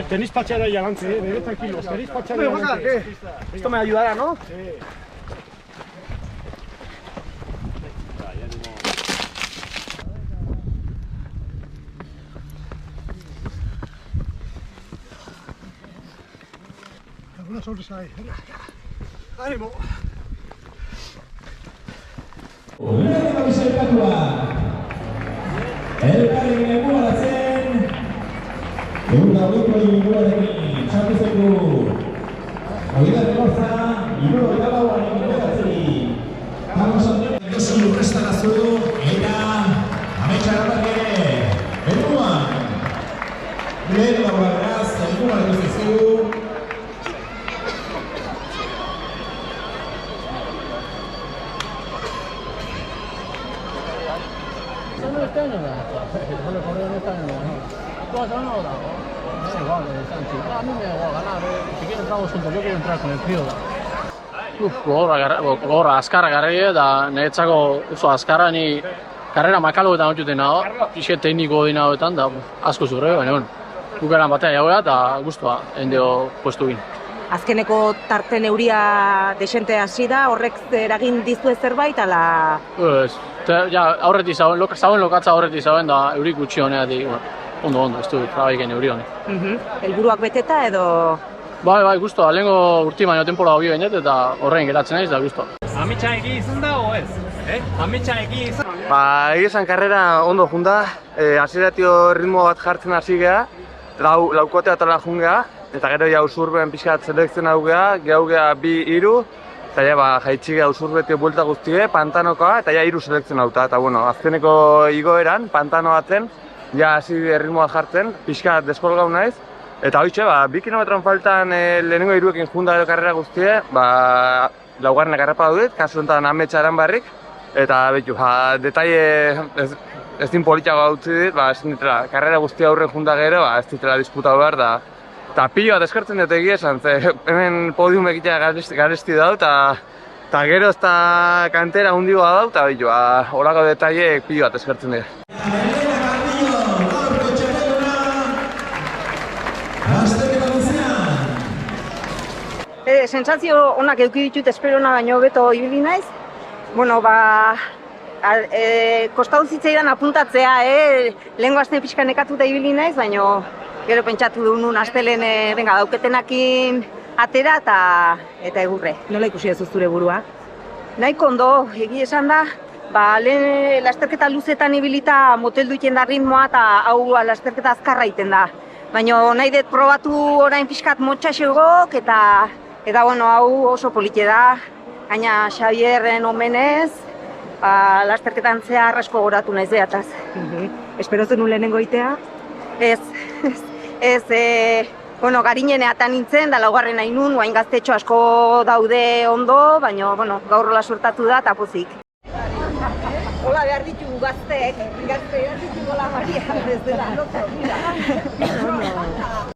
Tenéis pachera ahí adelante, venid tranquilos, tenéis pachera ahí adelante. Esto me ayudará, ¿no? Sí. Alguna sorpresa ahí. ¡Ánimo! Ulerako bisaikatua elkarrekin eguratzen Egun gauriko ingurarekin txapuzeko Oigar Gorza, Iburo Galauaren inguratzeri Carlos Antonio Josu Lurrestarazu eta Ametsa Garrake Beruan Lehen laguarraz, inguraren izizegu este año solo corrieron este año no. ¿Tú has ganado ahora? Es igual, Sánchez. A mí me da igual ganar, si quieren entramos juntos, yo quiero entrar con el frío. Gogorra azkarra garri eta niretzako oso azkarra ni karrera makaloetan hotxuten nago, pixe tekniko dina hauetan, da asko zurre, baina bueno, bukaran batean jagoa eta guztua endeo puestu gin. Azkeneko tarte neuria desente hasi da, horrek eragin dizue zerbait, ala... Ja, aurretik zauen lokatza aurretik zauen da eurik gutxi honeatik, ondo, ez du trabaiken euri hone. Helburuak beteta edo... Bai, guztua, lehenko urti baino tempola hobi behinet eta horrein geratzen naiz da guztua. Ametsa egi izan da, o ez? Ametsa egi izan? Egizan karrera ondo junda, hasiratio ritmo bat jartzen hasi geha, laukotea eta la jungea, eta gero ja usurben pixkat selekzion hau geha, gehau geha 2-3, eta ja jaitsi geha usurbeti buelta guztie, pantanokoa, eta ja 3 selekzion hauta, eta bueno, azkeneko igoeran, pantano batzen, ja hasi ritmo bat jartzen, pixkat deskolgau naiz, eta hoitxe, 2 kilometron faltan lehenengo 3ekin junda edo karrera guztie, laugarrenak harrapa dut, kasu enten Ametsa Aranbarrik, eta betu, detaile ez din politxago hau dit, ez ditela, karrera guztia aurren junda gero, ez ditela disputau behar da. Eta pilo bat eskertzen dut egia esan, hemen podium egitea garesti dau, eta gero ez da kantera hundigoa dau, eta betu, horako detaileek pilo bat eskertzen dut. Sentsazio onak eduki ditut esperona baino hobeto ibili naiz. Bueno, kostatu zitzaidan apuntatzea, lehengo aste pixka nekatuta ibili naiz, baino gero pentsatu du nun astelen dauketenakin atera eta egurre. Nola ikusi ez zure burua? Nahiko ondo, egia esan da, lehen lasterketa luzetan ibilita moteldu iten da ritmoa eta hau lasterketa azkarra iten da. Baina nahi dut probatu orain pixkat motxasegok eta bueno, hau oso polite da, gaina Xabierren omenez, lasterketan zehar asko goratu naiz behataz. Espero zen lehenengo itea? Ez, bueno, garineneatan nintzen, da laugarren nahi nun, guain gaztetxo asko daude ondo, baina bueno, gaurrola suertatu da eta pozik. Hola behar ditugu gazteek, behar ditugu la Maria, ez dela,